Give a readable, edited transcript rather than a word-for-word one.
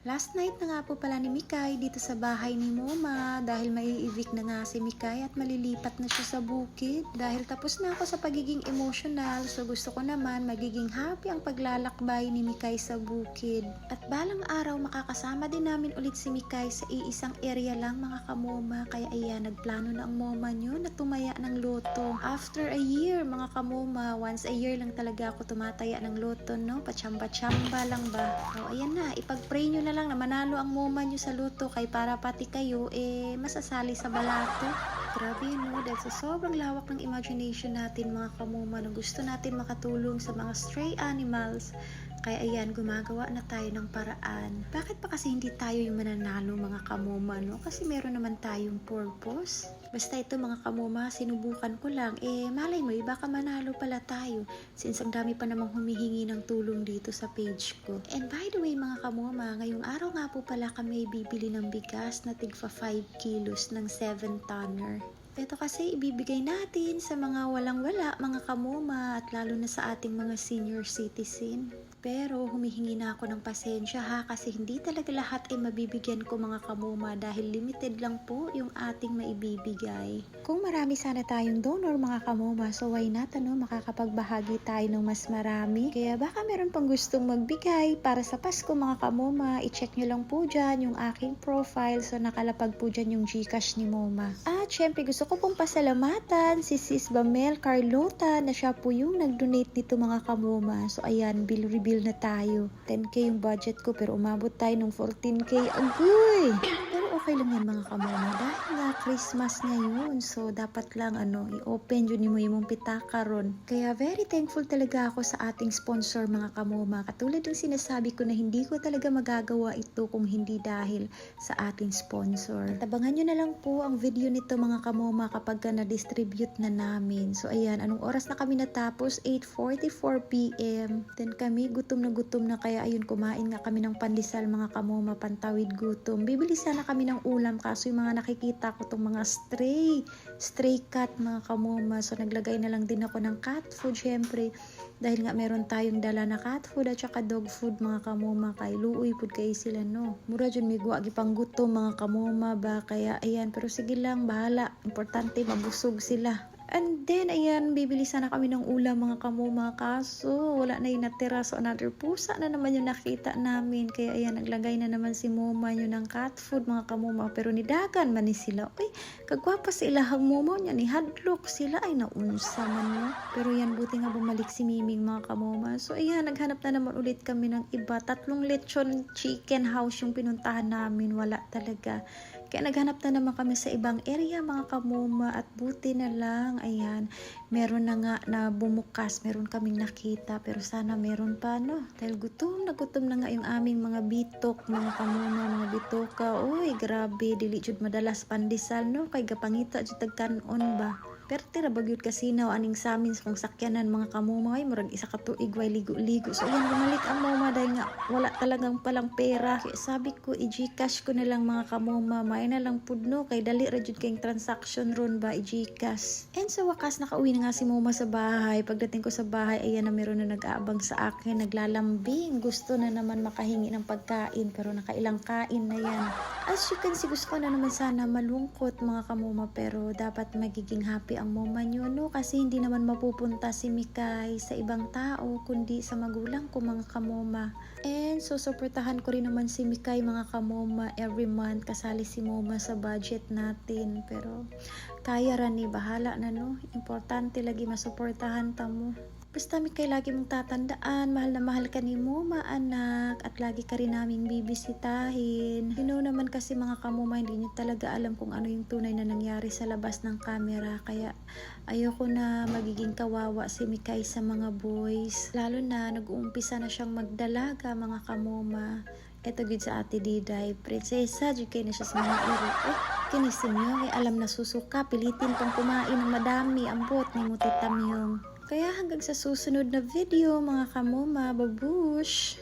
Last night na nga po pala ni Mikay dito sa bahay ni Moma dahil mai-evict na nga si Mikay at malilipat na siya sa bukid. Dahil tapos na ako sa pagiging emotional, so gusto ko naman magiging happy ang paglalakbay ni Mikay sa bukid. At balang araw makakasama din namin ulit si Mikay sa iisang area lang mga kamoma. Kaya ayan, nagplano na ang moma nyo na tumaya ng loto. After a year mga kamoma, once a year lang talaga ako tumataya ng loto, no? Pachamba-chamba lang ba? O ayan na, ipag-pray nyo na lang na manalo ang moma nyo sa luto kay para pati kayo masasali sa balato. Grabe yun, no? Dahil sa sobrang lawak ng imagination natin mga kamoma na gusto natin makatulong sa mga stray animals. Kaya ayan, gumagawa na tayo ng paraan. Bakit pa kasi hindi tayo yung mananalo mga kamoma, no? Kasi meron naman tayong purpose. Basta ito mga kamoma, sinubukan ko lang. Malay mo, baka manalo pala tayo. Since ang dami pa namang humihingi ng tulong dito sa page ko. And by the way mga kamoma, ngayong araw nga po pala kami bibili ng bigas na tigfa 5 kilos ng 7-tonner. Ito kasi ibibigay natin sa mga walang-wala, mga kamoma, at lalo na sa ating mga senior citizen. Pero humihingi na ako ng pasensya ha, kasi hindi talaga lahat ay mabibigyan ko mga kamoma dahil limited lang po yung ating maibibigay. Kung marami sana tayong donor mga kamoma, so why not makakapagbahagi tayo ng mas marami? Kaya baka meron pang gustong magbigay para sa Pasko mga kamoma, i-check nyo lang po dyan yung aking profile, so nakalapag po dyan yung Gcash ni Moma. At syempre gusto ko pong pasalamatan si Sis Bamel Carlota na siya po yung nag-donate nito mga kamoma. So ayan, bill reveal na tayo. 10k yung budget ko pero umabot tayo ng 14k. Agoy! Pero okay lang yan mga kamoma dahil nga Christmas ngayon. So dapat lang i-open yun mo yung pitaka ron. Kaya very thankful talaga ako sa ating sponsor mga kamoma. Katulad ng sinasabi ko na hindi ko talaga magagawa ito kung hindi dahil sa ating sponsor. At abangan nyo na lang po ang video nito mga kamoma kapag na-distribute na namin. So ayan, anong oras na kami natapos? 8:44 PM. Then kami gutom na kaya ayun, kumain nga kami ng pandesal mga kamoma, pantawid gutom. Bibili sana kami ng ulam kaso yung mga nakikita ko tong mga stray cat mga kamoma. So naglagay na lang din ako ng cat food syempre. Dahil nga meron tayong dala na cat food at saka dog food mga kamoma, kay luoy pud kay sila no. Mura jud may guwa gipang gutom mga kamoma ba, kaya ayan, pero sige lang, bahala. Importante mabusog sila. And then, ayan, bibili sana kami ng ulam mga kamoma, kaso wala na yung natira. So, another pusa na naman yung nakita namin. Kaya, ayan, naglagay na naman si Moma yun ng cat food mga kamoma. Pero nidagan man ni sila. Uy, kagwapa sa ilahang Moma niya, ni hadlock sila. Ay, naunsa man no. Pero yan, buti nga bumalik si Miming mga kamoma. So, ayan, naghanap na naman ulit kami ng iba. 3 lechon chicken house yung pinuntahan namin. Wala talaga. Kaya naghanap na naman kami sa ibang area mga kamoma at buti na lang, ayan, meron na nga na bumukas, meron kaming nakita pero sana meron pa no, dahil gutom na nga yung aming mga bitok mga kamoma, mga bitoka. Uy, grabe, dili jud madalas pandesal no, kay gapangita jud tagkanon ba. Pero tira bagyod kasinaw aning sa amin sa kong sakyanan mga kamoma, ay murag isa ka tuig way ligo-ligo. So ayan, bumalik ang moma dahil nga wala talagang palang pera. Kaya sabi ko i-Gcash ko na lang mga kamoma, may na lang pudno kay dali ra jud kayong transaction ron ba i-Gcash. And sa wakas nakauwi na nga si Moma sa bahay. Pagdating ko sa bahay, ayan na meron na nag-aabang sa akin, naglalambing. Gusto na naman makahingi ng pagkain pero nakailang kain na yan. As you can see, gusto ko na naman sana malungkot mga kamoma pero dapat magiging happy ang moma nyo no, kasi hindi naman mapupunta si Mikay sa ibang tao kundi sa magulang ko mga kamoma. And so suportahan ko rin naman si Mikay mga kamoma every month, kasali si Moma sa budget natin. Pero kaya ra ni, bahala na no, importante lagi masuportahan ta mo. Basta Mikay, lagi mong tatandaan, mahal na mahal ka ni Moma anak, at lagi ka rin naming bibisitahin. You know naman kasi mga kamoma, hindi nyo talaga alam kung ano yung tunay na nangyari sa labas ng camera. Kaya ayoko na magiging kawawa si Mikay sa mga boys. Lalo na nag-uumpisa na siyang magdalaga mga kamoma. Eto gid sa ate Diday, prinsesa, jud kay na siya sa mga iro. Kinisim nyo, alam na susuka, pilitin pang kumain ng madami, ambot ni mo titamyong. Kaya hanggang sa susunod na video mga kamoma, babush!